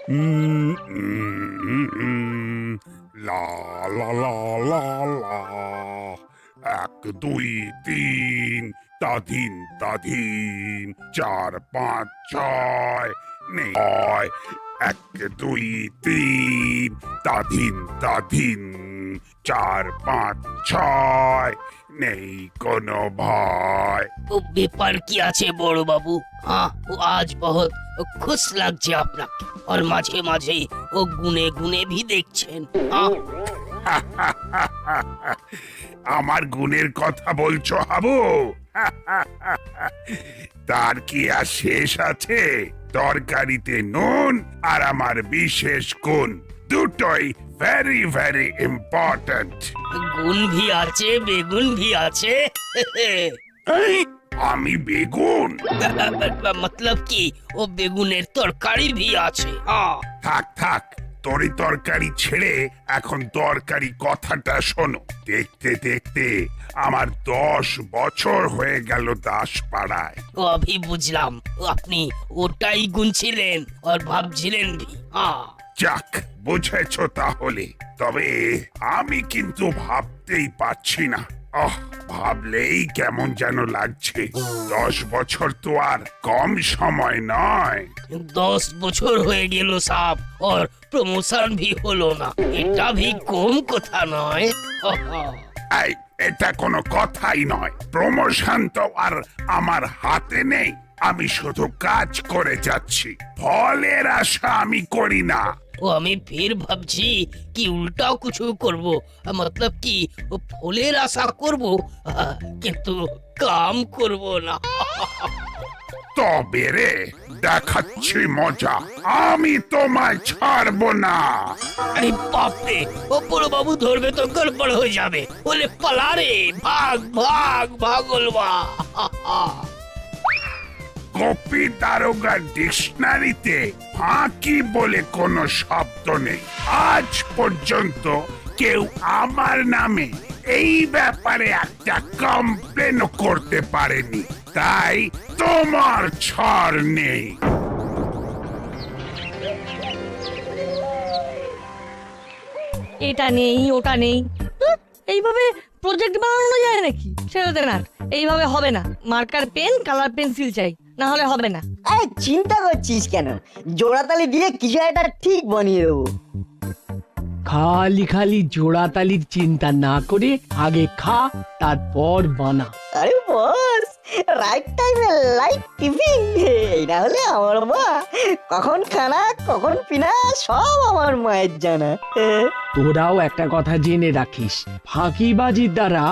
উম, উম, উম, লা লা লা লা লা। 1 2 3 তাধিন তাধিন 4 5 6 নেই 1 2 3 তাধিন তাধিন 4 5 6 নেই কোনো ভয়। ও ব্যাপার কি আছে বড় বাবু? হ্যাঁ, ও আজ বহুত খুশ লাগছে আপনাকে, আর মাঝে মাঝে ও গুনে গুনে ভি দেখছেন। হ্যাঁ, আমার গুণের কথা বলছো হাবু? তার কি আর শেষ আছে? তরকারিতে নুন আর আমার বিশেষ গুণ দুটোই ভেরি ভেরি ইম্পর্ট্যান্ট। গুণ ভি আছে, বেগুন ভি আছে। আমি বেগুন? মতলব কি ও বেগুনের তরকারি ভি আছে। হ্যাঁ, থাক থাক, তরি তরকারি ছেড়ে এখন তরকারি কথাটা শোনো। দেখতে দেখতে আমার 10 বছর হয়ে গেল দাসপাড়ায়। ও अभी বুঝলাম, আপনি ওটাই গুনছিলেন আর ভাবছিলেন ভি। হ্যাঁ, যাক, বুঝেছ তাহলে। তবে আমি কিন্তু ভাবতেই পারছি না। ভাবলেই কেমন যেন লাগছে। 10 বছর তো আর কম সময় নয়। 10 বছর হয়ে গেল সাব, আর প্রমোশন ভি হলো না। এটা ভি কম কথা নয়। এই, এটা কোনো কথাই নয়। প্রমোশন তো আর আমার হাতে নেই। আমি শুধু কাজ করে যাচ্ছি, ফলের আশা আমি করি না। ও আমি ফির ভাবছি কি উল্টাও কিছু করব, মতলব কি ও ফলের আশা করব, কিন্তু কাম করব না। তবে রে, দেখাচ্ছি মজা। আমি তোমায় ছাড়বো না। আরে বাপরে, ও বড় বাবু ধরবে তো গড়বড় হয়ে যাবে। বলে পালা রে, ভাগ ভাগ ভাগলবা। কপি দারোগার ডিকশনারিতে ফাঁকি বলে কোনো শব্দ নেই। আজ পর্যন্ত কেউ আমার নামে এই ব্যাপারে একটা কমপ্লেন করতে পারেনি, তাই তোমার ছাড় নেই। এটা নেই ওটা নেই, ধুৎ, এইভাবে প্রজেক্ট বানানো যায় নাকি? ছেড়ে দে না, এইভাবে হবে না। মার্কার পেন, কালার পেন্সিল চাই, না হলে হবে না। আরে চিন্তা করছিস কেন? জোড়াতালি দিয়ে কিছু একটা ঠিক বানিয়ে দেবো। খালি খালি জোড়াতালির চিন্তা না করে আগে খা, তারপর বানা। আরে বস, রাইট টাইমে লাইট টিফিন। এই না হলে আমার মা কখন খানা কখন পিনা সব আমার মায়ের জানা। তোরাও একটা কথা জেনে রাখিস, ফাঁকিবাজির দ্বারা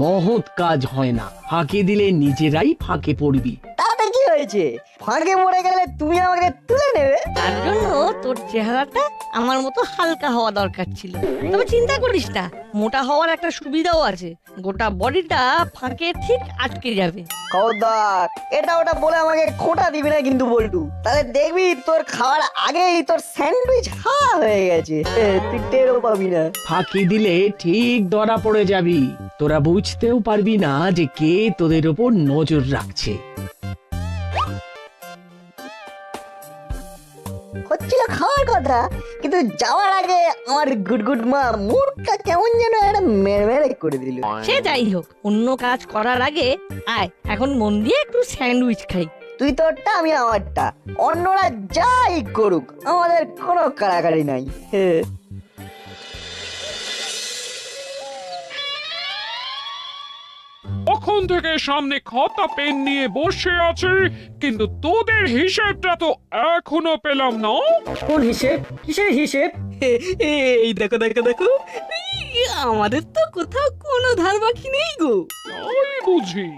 মহৎ কাজ হয় না। ফাঁকি দিলে নিজেরাই ফাঁকে পড়বি। তাতে কি হয়েছে? ফাঁকে পড়ে গেলে তুমি আমাকে তুলে নেবে। তার জন্য তোর চেহারাটা আমার মতো হালকা হওয়া দরকার ছিল। তবে চিন্তা করিস না, মোটা হওয়ার একটা সুবিধাও আছে। গোটা বডিটা ফাঁকে ঠিক আটকে যাবে। খবরদার এটা ওটা বলে আমাকে খোঁটা দিবি না কিন্তু বল্টু। তাহলে দেখবি তোর খাওয়ার আগেই তোর স্যান্ডউইচ খাওয়া হয়ে গেছে। তুই টেরও পাবি না। ফাঁকি দিলে ঠিক ধরা পড়ে যাবি। তোরা বুঝতেও পারবি না যে কে তোদের ওপর নজর রাখছে। হচ্ছিল খাওয়ার কথা, কিন্তু যাওয়ার আগে আমার গুড মা মুডটা কেমন যেন একটা মেরে করে দিল। সে যাই হোক, অন্য কাজ করার আগে আয় এখন মন দিয়ে একটু স্যান্ডউইচ খাই। তুই তোরটা আমি আমারটা, অন্যরা যাই করুক আমাদের কোনো কাড়াকাড়ি নাই। কখন থেকে সামনে খাতা পেন নিয়ে বসে আছি, কিন্তু তোদের হিসেবটা তো এখনো পেলাম না। কোন হিসেব? কিসের হিসেব? এই দেখো দেখো দেখো, আমাদের তো কোথাও কোনো ধার বাকি নেই গো। তাই বুঝি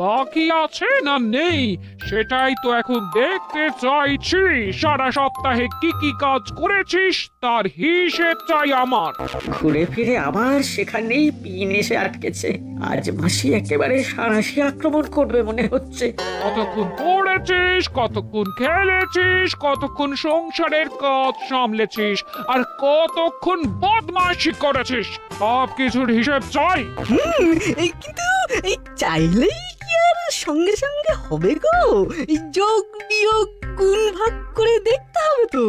বাকি আছে না নেই, সেটাই তো এখন দেখতে চাইছি। সারা সপ্তাহে কি কি কাজ করেছিস তার হিসেব চাই আমার। ঘুরে ফিরে আবার সেখানেই পিন এসে আটকেছে। আজ মাসি একেবারে সারাশি আক্রমণ করবে মনে হচ্ছে। কতক্ষণ পড়েছিস, কতক্ষণ খেলেছিস, কতক্ষণ সংসারের কাজ সামলেছিস, আর কতক্ষণ বদমাইশি করেছিস, সব কিছুর হিসেব চাই। কিন্তু এই চাইলেই কি আর সঙ্গে সঙ্গে হবে গো? এই যোগ বিয়োগ গুণ ভাগ করে দেখতে হবে তো।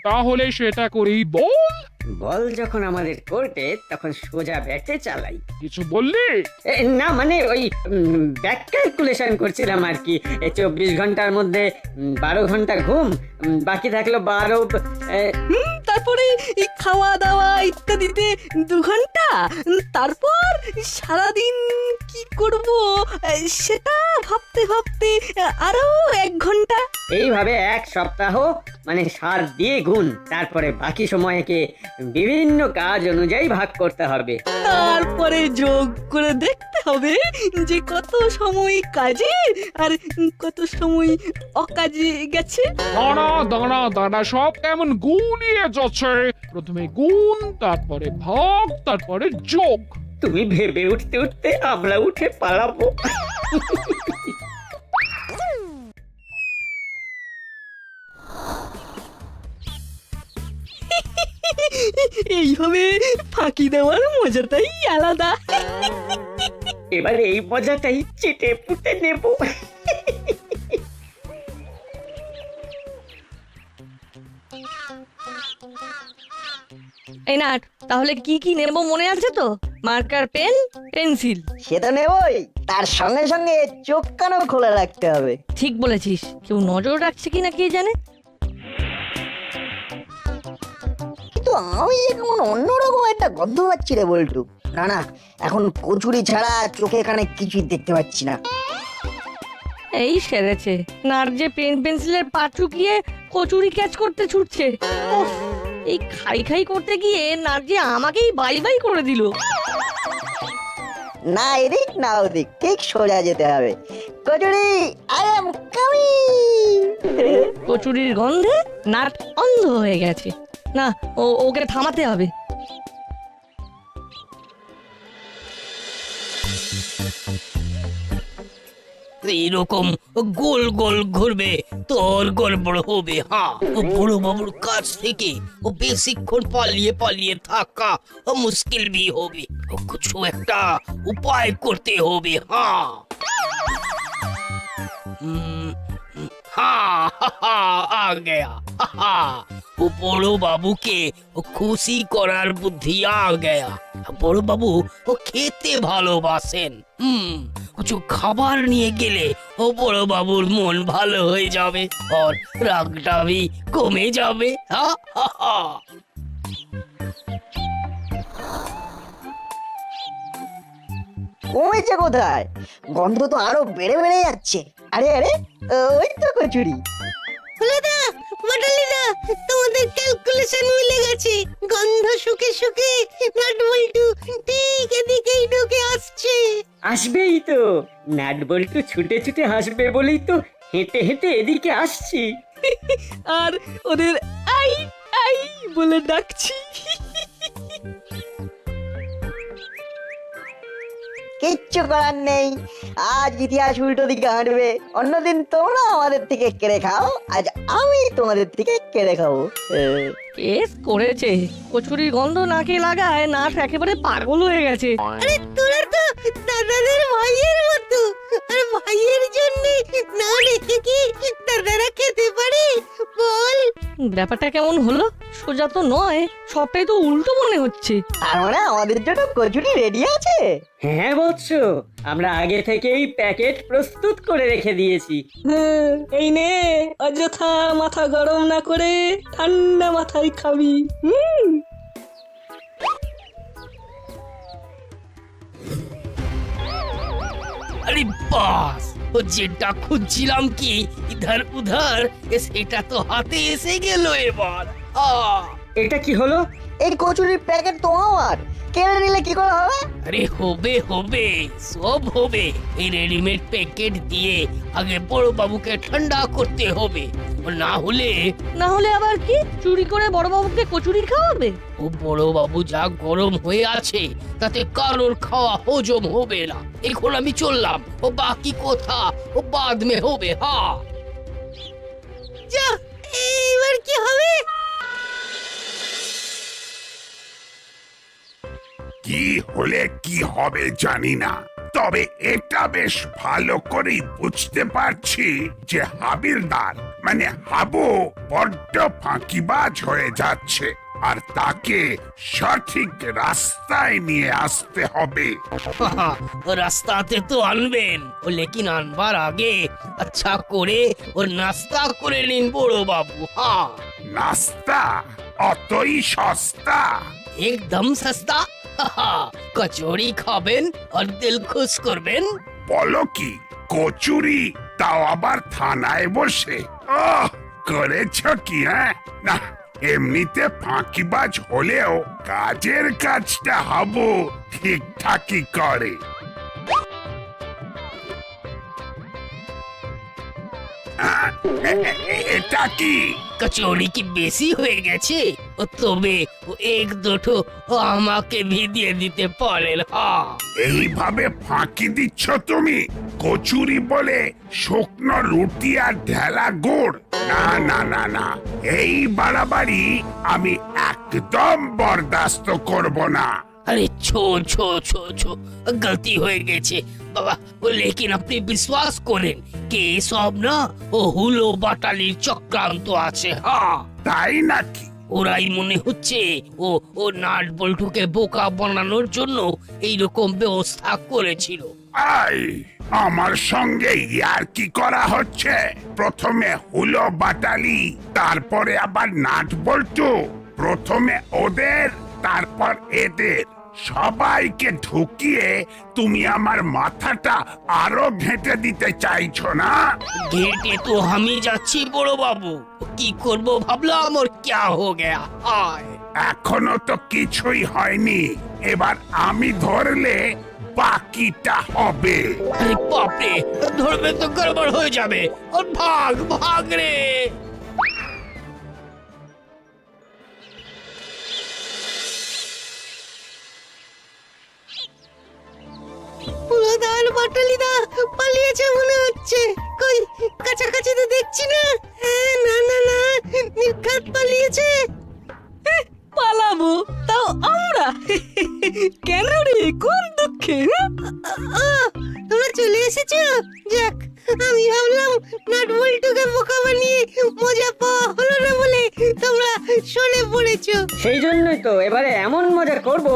তাহলে সেটা করেই বল। বল যখন আমাদের কোর্টে তখন সোজা ব্যাটে চালাই। কিছু বললি? না মানে ওই ব্যাক ক্যালকুলেশন করছিলাম আর কি। 24 ঘন্টার মধ্যে 12 ঘন্টা ঘুম, বাকি থাকলো 12। তারপরে এই খাওয়া দাওয়া ইত্যাদিতে 2 ঘন্টা, তারপর সারাদিন কি করব সেটা ভাবতে ভাবতে আরো 1 ঘন্টা। এইভাবে 1 সপ্তাহ মানে 7 দিয়ে গুণ, তারপরে বাকি সময়কে বিভিন্ন কাজ অনুযায়ী ভাগ করতে হবে। তারপরে যোগ করে দেখতে হবে যে কত সময় কাজে আর কত সময় অকাজে গেছে। দাঁড়া দাঁড়া দাঁড়া, সব কেমন গুলিয়ে যাচ্ছে। প্রথমে গুণ, তারপরে ভাগ, তারপরে যোগ। তুমি ভেবে উঠতে উঠতে আমরা উঠে পালাবো। এইভাবে ফাঁকি দেওয়ার মজাটাই আলাদা। এবার এই মজাটাই চেটে পুটে নেব। এই নাট, তাহলে কি কি নেব মনে আছে তো? Marker, pen, pencil. সে তো নেবই, তার সঙ্গে সঙ্গে চোখ কানও খোলা রাখতে হবে। ঠিক বলেছিস, কেউ নজর রাখছে কিনা কে জানে। কিন্তু আমি এখন অন্যরকম একটা গন্ধ পাচ্ছি রে বল্টু। না না, এখন কচুরি ছাড়া চোখে কানে কিছুই দেখতে পাচ্ছি না। এই সেরেছে, নাট যে পেন পেন্সিলের পা চুকিয়ে কচুরি ক্যাচ করতে ছুটছে। উফ, এই খাই খাই করতে গিয়ে নাট যে আমাকেই বাই বাই করে দিল। না এদিক না ওদিক, ঠিক সোজা যেতে হবে। Kachori, I am coming. কচুরির গন্ধে নাট অন্ধ হয়ে গেছে। না, ওকে থামাতে হবে। এইরকম গোল গোল ঘুরবে, তোর গড়বড় হবে। হ্যাঁ, ও বড় বাবুর কাছ থেকে ও বেশিক্ষণ পালিয়ে পালিয়ে থাকা মুশকিল भी হবে। ও কিছু একটা উপায় করতে হবে। হ্যাঁ हाँ आ गया। ও বড় বাবুকে ও খুশি করার বুদ্ধি আ গয়া। বড় বাবু ও খেতে ভালোবাসেন। কিছু খাবার নিয়ে গেলে ও বড় বাবুর মন ভালো হয়ে যাবে, আর রাগটা भी কমে যাবে। কমেছে কোথায়? গন্ধ তো আরো বেড়ে বেড়ে যাচ্ছে। আরে আরে, ওই তো কচুরি। তোমাদের ক্যালকুলেশন মিলে গেছে। গন্ধ শুকে শুকে নাট বল্টু ঠিক এদিকেই ঢুকে আসছে। আসবেই তো, নাট বল্টু ছুটে ছুটে হাসবে বলেই তো হেঁটে হেঁটে এদিকে আসছি। আর ওদের আই আই বলে ডাকছি। কিচ্ছু করার নেই, আজ ইতিহাস উল্টো দিকে হাঁটবে। অন্যদিন তোমরা আমাদের থেকে কেড়ে খাও, আজ আমি তোমাদের থেকে কেড়ে খাবো। কেস করেছে, কচুরির গন্ধ নাকে লাগায় নাট একেবারে পাগল হয়ে গেছে। আরে তোরা তো দাদাদের ভাইয়ের মতো, আর ভাইয়ের জন্য না রেখে কি দাদারা খেতে পারে বল? ব্যাপারটা কেমন হলো? সোজা তো নয়, সবটাই তো উল্টো মনে হচ্ছে। তার মানে আমাদের জন্য কচুরি রেডি আছে। হ্যাঁ বৎস, আমরা আগে থেকেই প্যাকেট প্রস্তুত করে রেখে দিয়েছি। এই নে, অযথা মাথা গরম না করে ঠান্ডা মাথায় খাবি। আরে বাস, ও যেটা খুঁজছিলাম কি ইধার উধার, সেটা তো হাতে এসে গেল এবার। এটা কি হলো? এই কচুরির প্যাকেট তো আমার, কেড়ে নিলে কি করে হবে? আরে হবে হবে, সব হবে। এই রেডিমেড প্যাকেট দিয়ে আগে বড় বাবুকে ঠান্ডা করতে হবে, না হলে আবার কি চুরি করে বড়বাবুকে কচুরি খাওয়াবে? ও বড় বাবু যা গরম হয়ে আছে তাতে কারোর খাওয়া হজম হবে না। এখন আমি চললাম, ও বাকি কথা ও বাদ মে হবে। হ্যাঁ যা, এবার কি হবে? কি হলে কি হবে জানি না, তবে এটা বেশ ভালো করেই বুঝতে পারছি যে হাবিলদার মানে হাবু বড্ড ফাঁকিবাজ হয়ে যাচ্ছে, আর তাকে সঠিক রাস্তায় নিয়ে আসতে হবে। রাস্তাতে তো আনবেন, লেকিন আনবার আগে আচ্ছা করে ওর নাস্তা করে নিন বড় বাবু। হ্যাঁ, নাস্তা অতই সস্তা? একদম সস্তা। কচুরি খাবেন আর দিল খুশ করবেন। বলো কি, কচুরি, তাও আবার থানায় বসে? করেছ কি? হ্যাঁ, না এমনিতে ফাঁকিবাজ হলেও কাজের কাজটা হাবু ঠিকঠাকই করে। এটা কি? কচুরি কি বেশি হয়ে গেছে? তবে এক দুটো আমাকে ভিজিয়ে দিতে পারেন। হ্যাঁ, এইভাবে ফাঁকি দিচ্ছ তুমি? কচুরি বলে শুকনো রুটি আর ঢেলা গুড়? না না না না, এই বাড়াবাড়ি আমি একদম বরদাস্ত করব না। আরে ছো ছো ছো ছো, গলতি হয়ে গেছে বাবা। লেকিন আপনি বিশ্বাস করেন কে সব না ও হুলো বাটালির চক্রান্ত আছে। হ্যাঁ, তাই নাকি? ওরাই মনে হচ্ছে ও নাট বল্টুকে বোকা বানানোর জন্য এইরকম ব্যবস্থা করেছিল। আই, আমার সঙ্গে ইয়ার কি করা হচ্ছে? প্রথমে হুলো বাটালি, তারপরে আবার নাট বল্টু। প্রথমে ওদের, তারপর এদের, সবাইকে ঢুকিয়ে তুমি আমার মাথাটা আরো ঘেঁটে দিতে চাইছো না? ঘেটে তো আমি যাচ্ছি বড় বাবু, কি করব ভাবলাম ওর ক্যা হো গয়া। হায়, এখনো তো কিছুই হয়নি, এবার আমি ধরলে বাকিটা হবে। আরে বাপরে, ধরবে তো গড়বড় হয়ে যাবে। ওর ভাগ ভাগ রে। পুরোদান বাটালিদা পালিয়েছে মনে হচ্ছে। কই কাছাকাছি তো দেখছি না। না না না, নির্ঘাত পালিয়েছে। পালাবো তাও আমরা? কেন রে, কোন দুঃখে? তোমরা চলে এসেছো? যাক, আমি ভাবলাম নাট বল্টুকে বোকা বানিয়ে মজা পাওয়া হলো না বলে তোমরা সরে পড়েছো। সেই জন্যই তো এবারে এমন মজা করব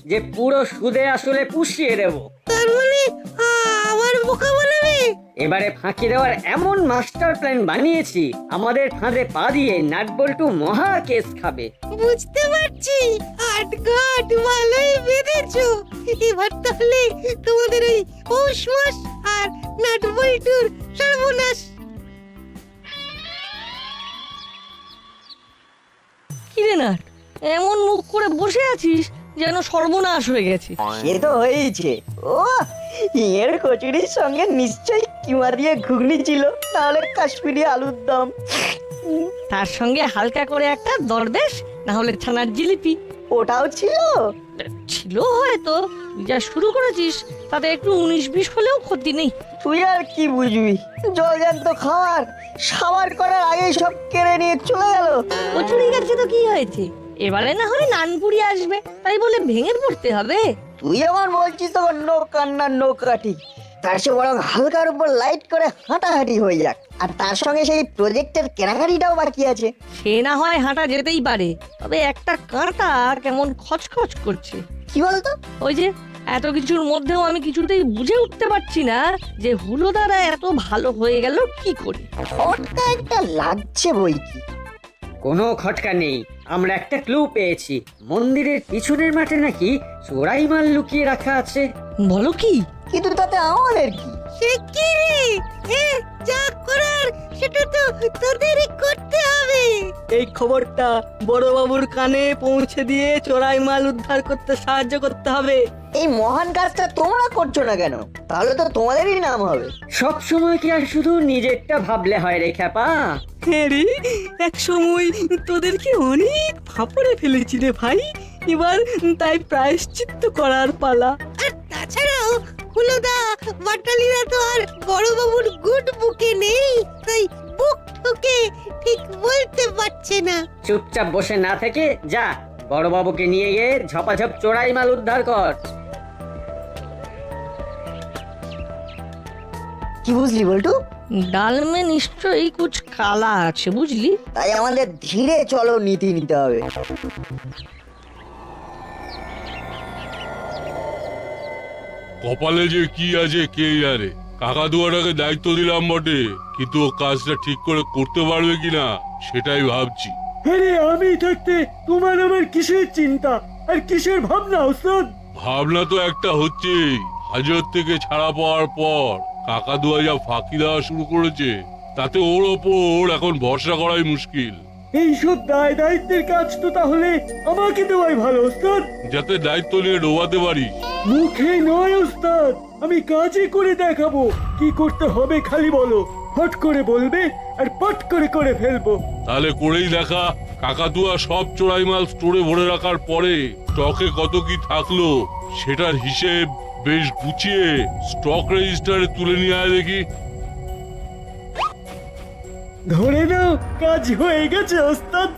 যে পুরো সুদে আসলে পুষিয়ে দেব। তার মানে আবার বোকা বানাবে? এবারে ফাঁকি দেওয়ার এমন মাস্টার প্ল্যান বানিয়েছি, আমাদের ফাঁদে পা দিয়ে নাট বল্টু মহা কেস খাবে। বুঝতে পারছি, আটঘাট ভালোই বেঁধেছো। এবার তাহলে তোমাদের ওই পৌষ মাস আর নাট বল্টুর সর্বনাশ। কিরে নাট, এমন মুখ করে বসে আছিস যেন সর্বনাশ হয়ে গেছে। সে তো হয়েছে। ও, এর কচুরির সঙ্গে নিশ্চয়ই কিমা দিয়ে ঘুগনি ছিল, তাহলে কাশ্মীরি আলুর দম। তার সঙ্গে হালকা করে একটা দরবেশ, না হলে ছানার জিলিপি ওটাও ছিল। ছিল হয়তো। তুই যা শুরু করেছিস তাতে একটু 19-20 হলেও ক্ষতি নেই। তুই আর কি বুঝবি, জলজান্ত খাবার সাবার করার আগে সব কেড়ে নিয়ে চলে গেল। কচুরি গেছে তো কি হয়েছে, এবারে না হয় নানপুরি আসবে, তাই বলে ভেঙে পড়তে হবে? তুই আমার বলছিস তখন নো কান্না নো কাটি। তার চেয়ে বরং হালকার উপর লাইট করে হাঁটাহাঁটি হয়ে যাক। আর তার সঙ্গে সেই প্রজেক্টের কেনাকাটিটাও বাকি আছে। সে না হয় হাঁটা যেতেই পারে, তবে একটা কাঁটা কেমন খচখচ করছে। কি বলতো? ওই যে এত কিছুর মধ্যেও আমি কিছুতেই বুঝে উঠতে পারছি না যে হুলো দ্বারা এত ভালো হয়ে গেল কি করে। খটকা একটা লাগছে বই কি। কোনো খটকা নেই, আমরা একটা ক্লু পেয়েছি। মন্দিরের পিছনের মাঠে নাকি চোরাই মাল লুকিয়ে রাখা আছে। বলো কি? কিন্তু তাতে আমাদের কি? সে কি রে? যা করার সেটা তো তোদেরই করতে হবে। এই খবরটা বড়বাবুর কানে পৌঁছে দিয়ে চোরাই মাল উদ্ধার করতে সাহায্য করতে হবে। এই মহান কাজটা তোমরা করছো না কেন? তাহলে তো তোমাদেরই নাম হবে। সব সময় কি আর শুধু নিজেরটা ভাবলে হয় রে খ্যাপা? হ্যাঁ রে, এক সময় তোদেরকে অনেক ফাঁপড়ে ফেলেছি রে ভাই। এবার তাই প্রায়শ্চিত্ত করার পালা। আর তাছাড়াও হুলোদা বাটালিরা তো আর বড়বাবুর গুড বুকে নেই, তাই বুক ঠুকে ঠিক বলতে পারছে না। চুপচাপ বসে না থেকে যা, বড়বাবুকে নিয়ে গিয়ে ঝপাঝপ চোরাই মাল উদ্ধার কর। কি বুঝলি বল্টু? ডাল মে নিশ্চয়ই কুছ কালা আছে বুঝলি। তাই আমাদের ধীরে চলো নীতি নিতে হবে। কপালে যে কি আছে কে জানে। কাকাতুয়াটাকে দায়িত্ব দিলাম বটে, কিন্তু ও কাজটা ঠিক করে করতে পারবে কিনা সেটাই ভাবছি। আরে আমি থাকতে তোমার আমার কিসের চিন্তা আর কিসের ভাবনা ওস্তাদ? ভাবনা তো একটা হচ্ছেই, হাজত থেকে ছাড়া পাওয়ার পর কাকাতুয়া যা ফাঁকি দেওয়া শুরু করেছে, তাতে ওর ওপর এখন ভরসা করাই মুশকিল। এইসব দায় দায়িত্বের কাজ তো তাহলে আমাকে দেওয়াই ভালো ওস্তাদ। যাতে দায়িত্ব নিয়ে ডোবাতে পারি। মুখে নয় ওস্তাদ, আমি কাজে করে দেখাবো। কি করতে হবে খালি বলো, হট করে বলবে আর পট করে করে ফেলবো। তাহলে করেই দেখা। কাকাতুয়া সব চোরাই মাল স্টোরে ভরে রাখার পরে স্টকে কত কি থাকলো সেটার হিসেব বেশ গুছিয়ে স্টক রেজিস্টারে তুলে নিয়ে আয় দেখি। ধরে নাও কাজ হয়ে গেছে ওস্তাদ।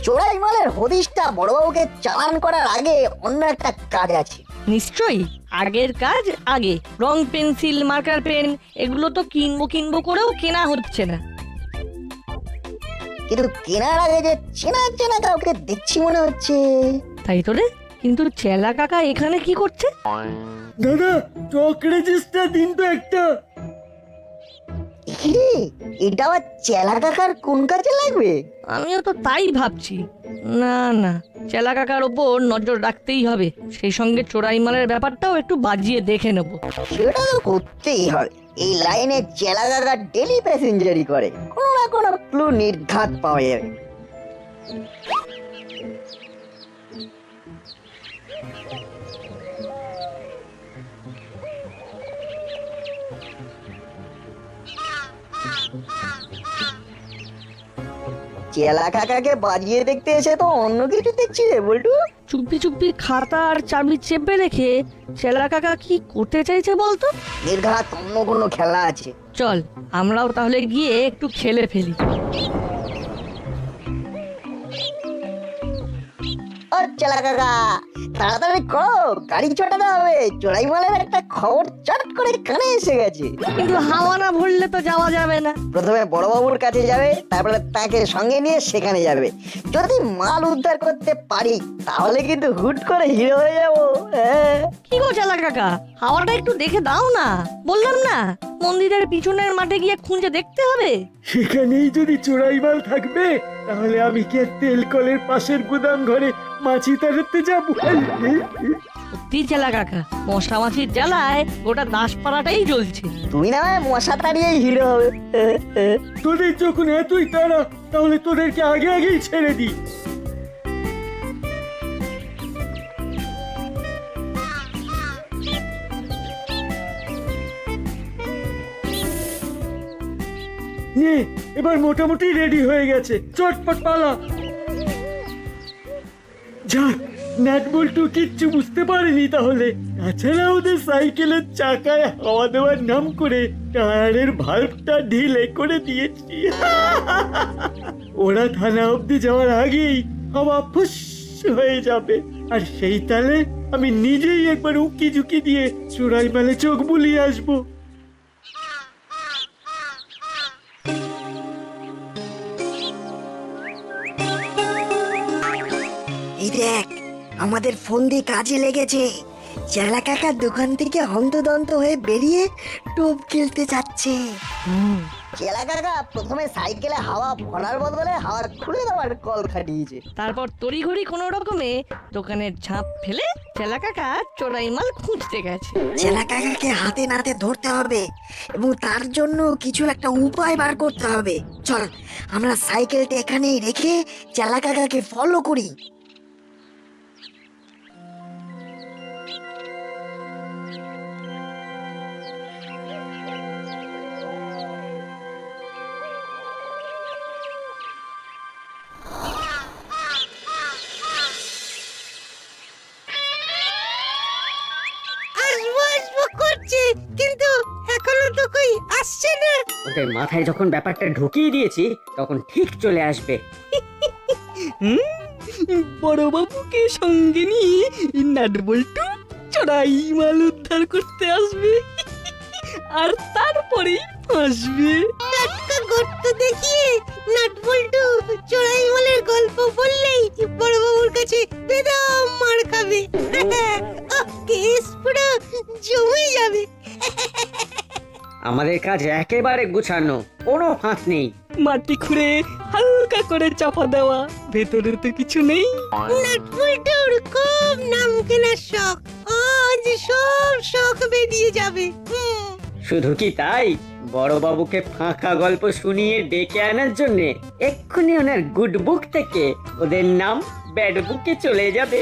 চোরাই মালের হদিশটা বড়বাবুকে চালান করার আগে অন্য একটা কাজ আছে। নিশ্চয়ই আগের কাজ আগে। রং পেন্সিল মার্কার পেন এগুলো তো কিনবো কিনবো করেও কেনা হচ্ছে না। কিন্তু কেনার আগে যে চেনা চেনা কাউকে দেখছি মনে হচ্ছে। তাই তো রে, কিন্তু চেলা কাকা এখানে কি করছে? দাদা স্টক রেজিস্টার দিন তো একটা। এ, এটা আবার চেলা কাকার কোন কাজে লাগবে? আমিও তো তাই ভাবছি। না না, চেলা কাকার ওপর নজর রাখতেই হবে, সেই সঙ্গে চোরাই মালের ব্যাপারটাও একটু বাজিয়ে দেখে নেব। সেটা তো করতেই হবে। এই লাইনে চেলা কাকা ডেলি প্যাসেঞ্জারি করে, কোনো না কোনো ক্লু নির্ঘাত পাওয়া যাবে। চেলা কাকাকে বাজিয়ে দেখতে এসে তো অন্য কিছু দেখছি রে বল্টু। চুপি চুপি খাতা আর চাবি চেপে রেখে চেলা কাকা কি করতে চাইছে বলতো? নির্ঘাত অন্য কোনো খেলা আছে। চল আমরাও তাহলে গিয়ে একটু খেলে ফেলি। ও চেলা কাকা, তাড়াতাড়ি করো, গাড়ি চটাতে হবে। চোরাই মালের একটা খবর চট করে কানে এসে গেছে। কিন্তু হাওয়া না ভরলে তো যাওয়া যাবে না। প্রথমে বড়বাবুর কাছে যাবে, তারপরে তাকে সঙ্গে নিয়ে সেখানে যাবে। যদি মাল উদ্ধার করতে পারি তাহলে কিন্তু হুট করে হিরো হয়ে যাবো। হ্যাঁ। কি গো চেলা কাকা, হাওয়াটা একটু দেখে দাও না। বললাম না মন্দিরের পিছনের মাঠে গিয়ে খুঁজে দেখতে হবে। সেখানেই যদি চোরাই মাল থাকবে তাহলে আমি কি আর তেল কলের পাশের গুদাম ঘরে মাছি তাড়াতে যাবো? সত্যি চেলা কাকা, মশা মাছির জ্বালায় গোটা দাসপাড়াটাই জ্বলছে। তুমি না হয় মশা তাড়িয়েই হিরো হবে। তোদের যখন এতই তাড়া তাহলে তোদেরকে আগে আগেই ছেড়ে দিই। নে, এবার মোটামুটি রেডি হয়ে গেছে, চটপট পালা। যাক, নাট বল্টু কিচ্ছু বুঝতে পারেনি তাহলে। তাছাড়া ওদের সাইকেলের চাকায় হাওয়া দেওয়ার নাম করে টায়ারের ভাল্বটা ঢিলে করে দিয়েছি। ওরা থানা অবধি যাওয়ার আগেই হাওয়া ফুস হয়ে যাবে, আর সেই তালে আমি নিজেই একবার উকি ঝুঁকি দিয়ে চোরাই মালে চোখ বুলিয়ে আসবো। এই দেখ, আমাদের ফন্দি কাজে লেগেছে। চেলা কাকার দোকান থেকে হন্তদন্ত হয়ে বেরিয়ে টোপ খেলতে যাচ্ছে। চেলা কাকা প্রথমে সাইকেলে হাওয়া ভরার বদলে হাওয়া খুলে দেওয়ার কল খাটিয়েছে। তারপর তড়িঘড়ি কোনো রকমে দোকানের ঝাঁপ ফেলে চেলা কাকা চোরাই মাল খুঁজতে গেছে। চেলা কাকাকে হাতে নাতে ধরতে হবে এবং তার জন্য কিছু একটা উপায় বার করতে হবে। চল আমরা সাইকেলটা এখানেই রেখে চেলা কাকাকে ফলো করি। ওদের মাথায় যখন ব্যাপারটা ঢুকিয়ে দিয়েছি তখন ঠিক চলে আসবে। বড়বাবুকে সঙ্গে নিয়ে নাট বল্টু চোরাই মাল উদ্ধার করতে আসবে আর তারপরেই ফাঁসবে। টাটকা গর্ত দেখিয়ে নাটবল্টু চোরাই মালের গল্প বললেই বড়বাবুর কাছে বেদম মার খাবে। কেস পুরো জমে যাবে। আমাদের কাজ একেবারে গুছানো, কোনো ফাঁক নেই। মাটি খুঁড়ে হালকা করে চাপা দেওয়া, ভেতরে তো কিছু নেই। নাটবল্টুর খুব নাম কেনার শখ, আজ সব শখ বেরিয়ে যাবে। শুধু কি তাই, বড়বাবুকে ফাঁকা গল্প শুনিয়ে ডেকে আনার জন্যে এক্ষুনি ওনার গুড বুক থেকে ওদের নাম ব্যাড বুকে চলে যাবে।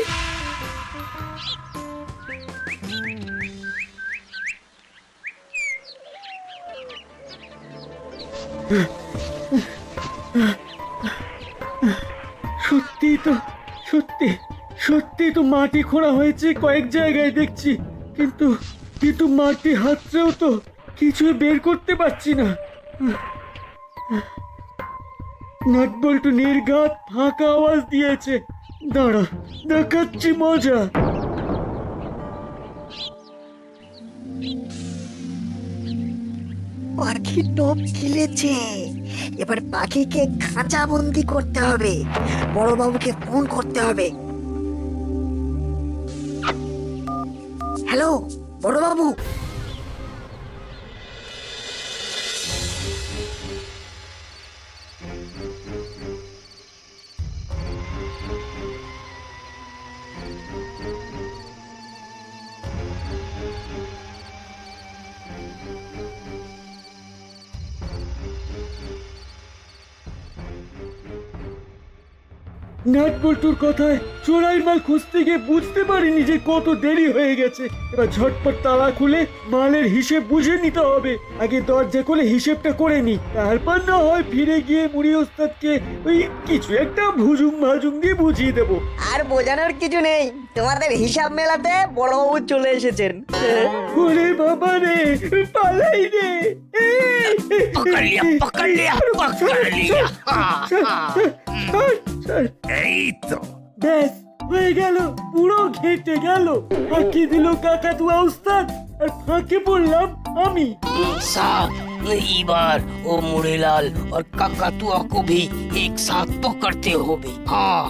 সত্যি তো সত্যি সত্যি তো মাটি খোঁড়া হয়েছে কয়েক জায়গায় দেখছি, কিন্তু কিন্তু মাটি হাতছেও তো কিছুই বের করতে পারছি না। নাটবল্টু নির্ঘাত ফাঁকা আওয়াজ দিয়েছে। দাঁড়া, দেখাচ্ছি মজা। পাখি টোপ গিলেছে, এবার পাখিকে খাঁচা বন্দি করতে হবে। বড়বাবুকে ফোন করতে হবে। হ্যালো বড়বাবু, নাটবল্টুর কথায় চোরাই মাল খুঁজতে গিয়ে বুঝতে পারিনি যে কত দেরি হয়ে গেছে। এবার ঝটপট তালা খুলে মালের হিসেব বুঝে নিতে হবে। আগে দরজা খুলে হিসেবটা করে নি, তারপর না হয় ফিরে গিয়ে মুড়ি ওস্তাদকে ওই কিছু একটা ভুজুং ভাজুং দিয়ে বুঝিয়ে দেবো। আর বোঝানোর কিছু নেই, তোমাদের হিসাব মেলাতে বড়বাবু চলে এসেছেন। ওরে বাবা রে, পালাই রে। पकड़ लिया पकड़ लिया पकड़ लिया এই তো ব্যাস হয়ে গেল, পুরো ঘেটে গেল। ফাঁকি দিল কাকাতুয়া উস্তাদ আর ফাঁকে পড়লাম আমি। साहब इबार ओ मुड़ेलाल और काकातुआ को भी एक साथ पकड़ते होगे। हाँ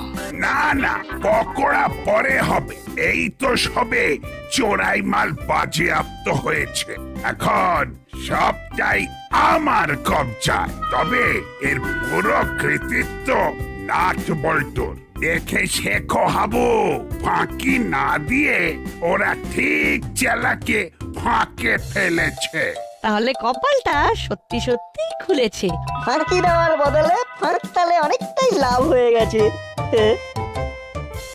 না না, পকোড়া পরে হবে। এই তো সবে চোরাই মাল বাজেয়াপ্ত হয়েছে, এখন সবটাই আমার কবজায়। তবে এর পুরো কৃতিত্ব নাটবল্টুর। দেখে শেখো হাবু, ফাঁকি না দিয়ে ওরা ঠিক চেলাকে ফাঁকে ফেলেছে। তাহলে কপালটা সত্যি সত্যি খুলেছে। ফাঁকি দেওয়ার বদলে ফাঁক তালে অনেকটাই লাভ হয়ে গেছে।